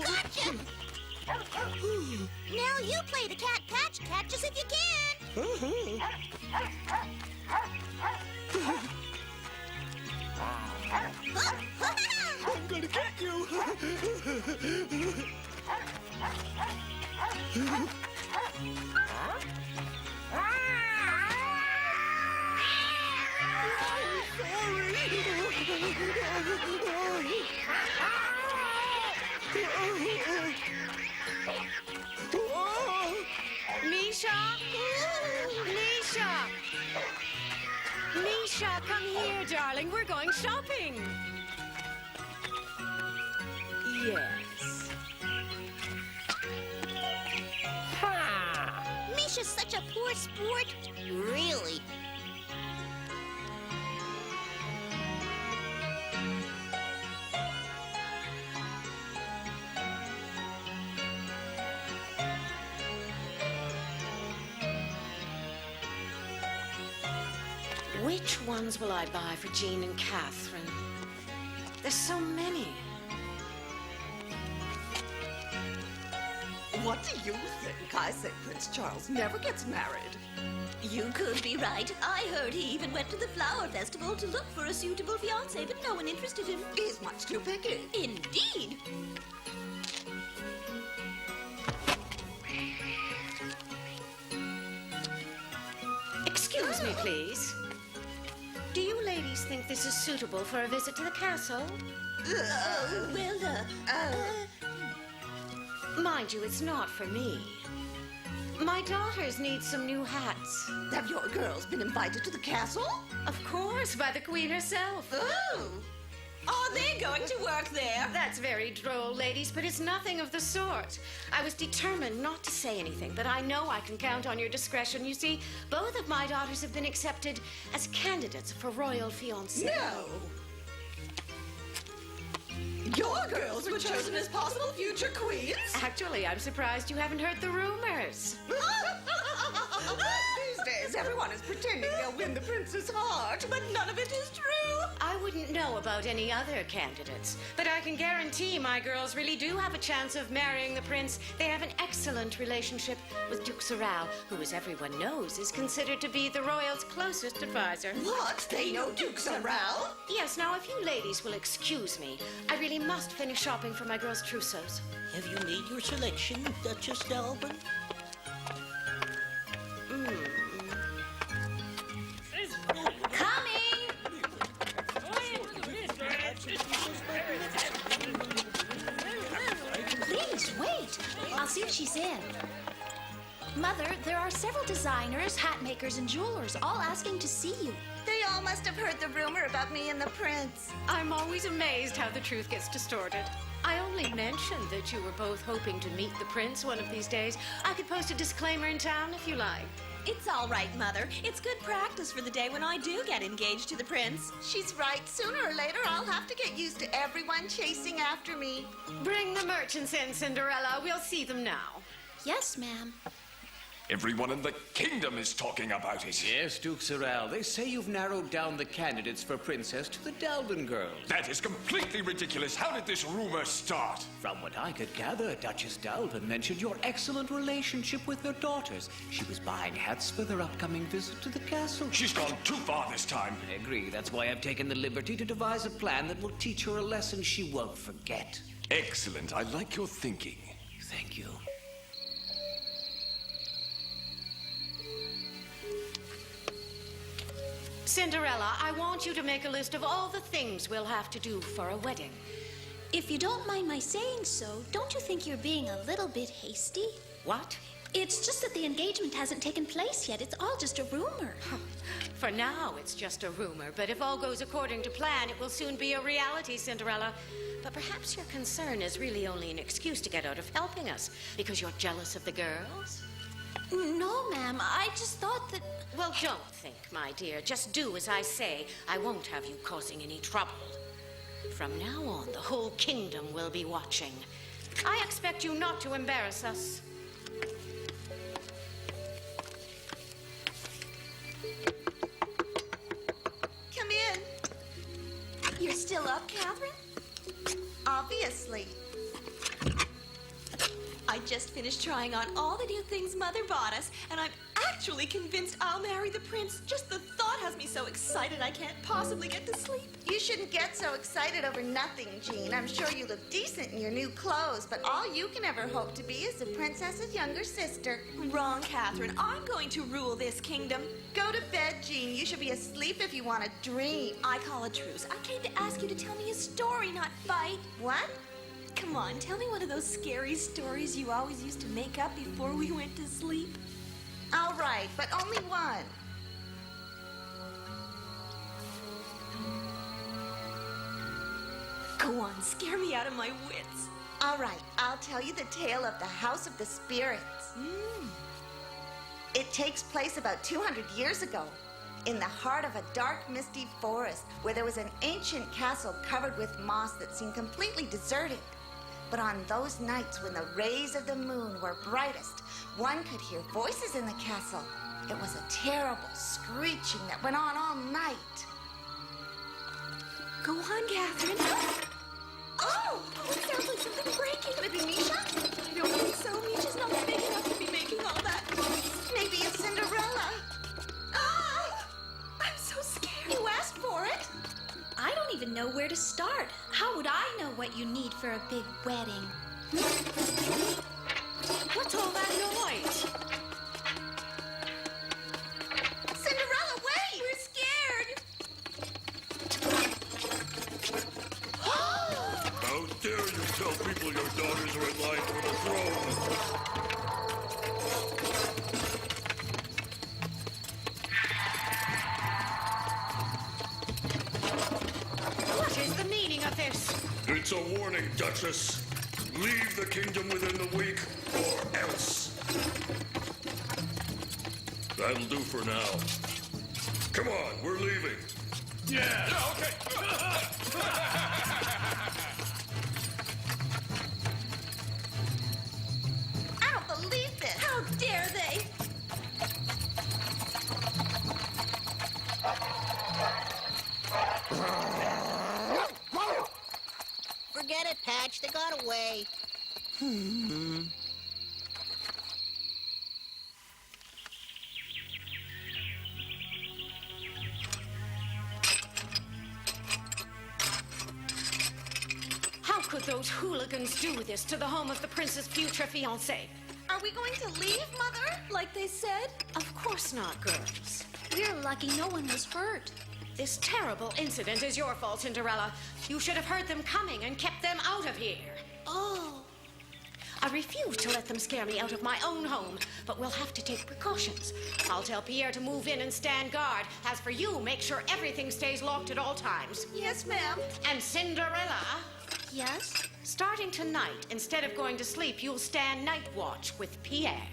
Gotcha! Now you play the cat catch as if you can. I'm gonna get you. Misha, come here, darling. We're going shopping. Yes. Ha! Misha's such a poor sport. Really. Which ones will I buy for Jean and Catherine? There's so many. What do you think? I say Prince Charles never gets married. You could be right. I heard he even went to the flower festival to look for a suitable fiancé, but no one interested him. He's much too picky. Indeed. Excuse me, please. Do you ladies think this is suitable for a visit to the castle? Mind you, it's not for me. My daughters need some new hats. Have your girls been invited to the castle? Of course, by the Queen herself. Oh! Are they going to work there? That's very droll, ladies, but it's nothing of the sort. I was determined not to say anything, but I know I can count on your discretion. You see, both of my daughters have been accepted as candidates for royal fiancé. No! Your girls were chosen as possible future queens? Actually, I'm surprised you haven't heard the rumors. These days, everyone is pretending they'll win the prince's heart. But none of it is true. I wouldn't know about any other candidates, but I can guarantee my girls really do have a chance of marrying the prince. They have an excellent relationship with Duke Sorrel, who, as everyone knows, is considered to be the royals' closest advisor. What? They know Duke Sorrel? Yes, now, if you ladies will excuse me, I really must finish shopping for my girls' trousseaux. Have you made your selection, Duchess Dalvin? Coming! Please, wait. I'll see if she's in. Mother, there are several designers, hat makers, and jewelers all asking to see you. They all must have heard the rumor about me and the prince. I'm always amazed how the truth gets distorted. I only mentioned that you were both hoping to meet the prince one of these days. I could post a disclaimer in town if you like. It's all right, Mother. It's good practice for the day when I do get engaged to the prince. She's right. Sooner or later, I'll have to get used to everyone chasing after me. Bring the merchants in, Cinderella. We'll see them now. Yes, ma'am. Everyone in the kingdom is talking about it. Yes, Duke Sorrel. They say you've narrowed down the candidates for princess to the Dalvin girls. That is completely ridiculous. How did this rumor start? From what I could gather, Duchess Dalvin mentioned your excellent relationship with her daughters. She was buying hats for their upcoming visit to the castle. She's gone too far this time. I agree. That's why I've taken the liberty to devise a plan that will teach her a lesson she won't forget. Excellent. I like your thinking. Thank you. Cinderella, I want you to make a list of all the things we'll have to do for a wedding. If you don't mind my saying so, don't you think you're being a little bit hasty? What? It's just that the engagement hasn't taken place yet. It's all just a rumor. For now, it's just a rumor, but if all goes according to plan, it will soon be a reality, Cinderella. But perhaps your concern is really only an excuse to get out of helping us, because you're jealous of the girls? No, ma'am. I just thought that... Well, don't think, my dear. Just do as I say. I won't have you causing any trouble. From now on, the whole kingdom will be watching. I expect you not to embarrass us. Come in. just finished trying on all the new things Mother bought us, and I'm actually convinced I'll marry the prince. Just the thought has me so excited I can't possibly get to sleep. You shouldn't get so excited over nothing, Jean. I'm sure you look decent in your new clothes, but all you can ever hope to be is the princess's younger sister. Wrong, Catherine. I'm going to rule this kingdom. Go to bed, Jean. You should be asleep if you want to dream. I call a truce. I came to ask you to tell me a story, not fight. What? Come on, tell me one of those scary stories you always used to make up before we went to sleep. All right, but only one. Go on, scare me out of my wits. All right, I'll tell you the tale of the House of the Spirits. It takes place about 200 years ago in the heart of a dark, misty forest where there was an ancient castle covered with moss that seemed completely deserted. But on those nights when the rays of the moon were brightest, one could hear voices in the castle. It was a terrible screeching that went on all night. Go on, Catherine. Oh, it sounds like something breaking. Could it be Misha? I don't think so. Misha's not big enough to be making all that noise. Maybe it's Cinderella. Ah! I'm so scared. You asked for it. I don't even know where to start. How would I know what you need for a big wedding? What's all that noise? Cinderella, wait! We're scared. How dare you tell people your daughters are in line for the throne? What is the meaning of this? It's a warning, Duchess. Leave the kingdom within the week, or else. That'll do for now. Come on, we're leaving. Yeah, okay. I don't believe this. How dare they? Forget it, Patch. They got away. How could those hooligans do this to the home of the prince's future fiancé? Are we going to leave, Mother? Like they said? Of course not, girls. We're lucky no one was hurt. This terrible incident is your fault, Cinderella. You should have heard them coming and kept them out of here. Oh. I refuse to let them scare me out of my own home, but we'll have to take precautions. I'll tell Pierre to move in and stand guard. As for you, make sure everything stays locked at all times. Yes, ma'am. And Cinderella, Yes? starting tonight, instead of going to sleep, you'll stand night watch with Pierre.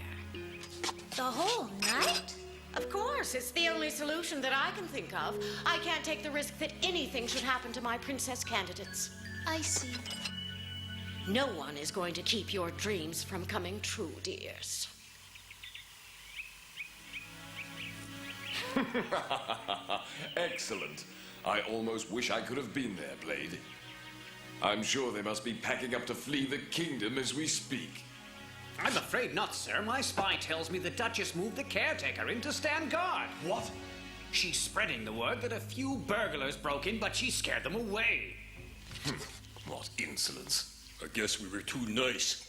The whole night? Of course, it's the only solution that I can think of. I can't take the risk that anything should happen to my princess candidates. I see. No one is going to keep your dreams from coming true, dears. Excellent. I almost wish I could have been there, Blade. I'm sure they must be packing up to flee the kingdom as we speak. I'm afraid not, sir. My spy tells me the Duchess moved the caretaker in to stand guard. What? She's spreading the word that a few burglars broke in, but she scared them away. What insolence. I guess we were too nice.